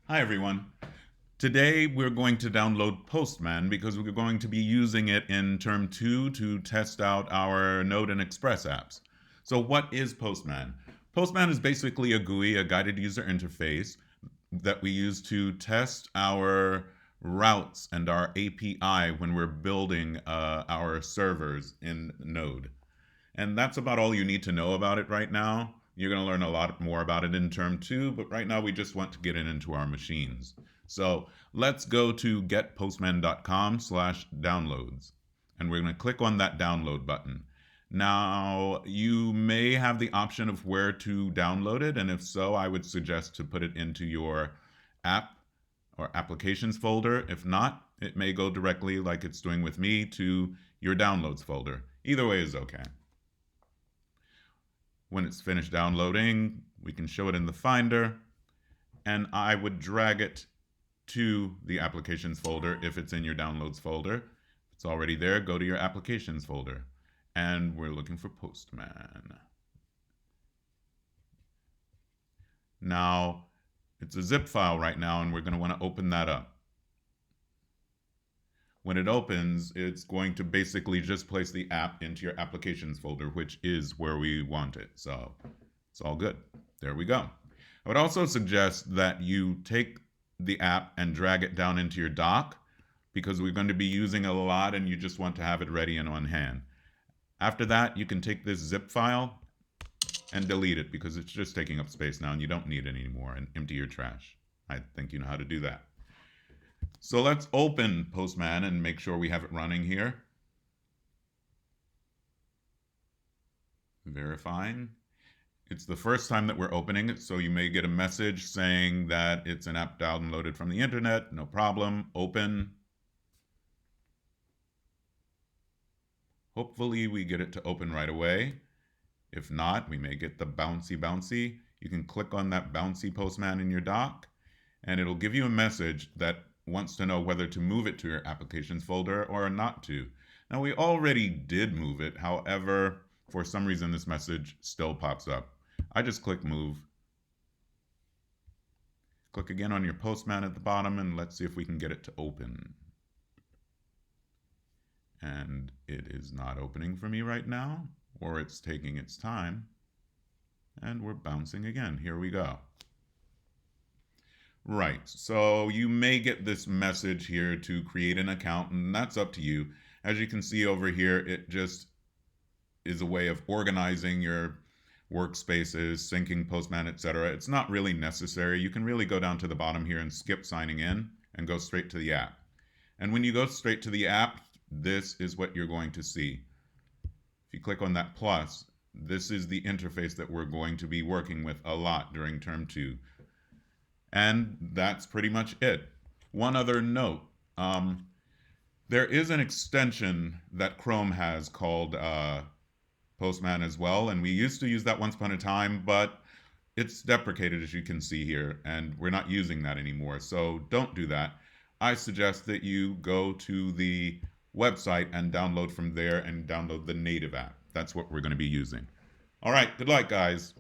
Hi everyone. Today we're going to download Postman because we're going to be using it in term 2 to test out our Node and Express apps. So what is Postman? Postman is basically a GUI, a guided user interface that we use to test our routes and our API when we're building our servers in Node. And that's about all you need to know about it right now. You're going to learn a lot more about it in term 2, but right now we just want to get it into our machines. So let's go to getpostman.com/downloads. And we're going to click on that download button. Now, you may have the option of where to download it, and if so, I would suggest to put it into your app or applications folder. If not, it may go directly, like it's doing with me, to your downloads folder. Either way is okay. When it's finished downloading, we can show it in the Finder, and I would drag it to the applications folder if it's in your downloads folder. If it's already there, go to your applications folder. And we're looking for Postman. Now, it's a zip file right now, and we're going to want to open that up. When it opens, it's going to basically just place the app into your applications folder, which is where we want it. So it's all good. There we go. I would also suggest that you take the app and drag it down into your dock because we're going to be using it a lot and you just want to have it ready and on hand. After that, you can take this zip file and delete it because it's just taking up space now and you don't need it anymore, and empty your trash. I think you know how to do that. So let's open Postman and make sure we have it running here. Verifying. It's the first time that we're opening it, so you may get a message saying that it's an app downloaded from the internet. No problem. Open. Hopefully we get it to open right away. If not, we may get the bouncy. You can click on that bouncy Postman in your dock, and it'll give you a message that wants to know whether to move it to your applications folder or not to. Now, we already did move it. However, for some reason, this message still pops up. I just click move. Click again on your Postman at the bottom, and let's see if we can get it to open. And it is not opening for me right now, or it's taking its time. And we're bouncing again. Here we go. Right, so you may get this message here to create an account, and that's up to you. As you can see over here, it just is a way of organizing your workspaces, syncing Postman, etc. It's not really necessary. You can really go down to the bottom here and skip signing in and go straight to the app. And when you go straight to the app, this is what you're going to see. If you click on that plus, this is the interface that we're going to be working with a lot during term 2. And that's pretty much it. One other note, there is an extension that Chrome has called Postman as well, and we used to use that once upon a time, but it's deprecated, as you can see here, and we're not using that anymore, so don't do that. I suggest that you go to the website and download from there and download the native app. That's what we're going to be using. All right, good luck, guys.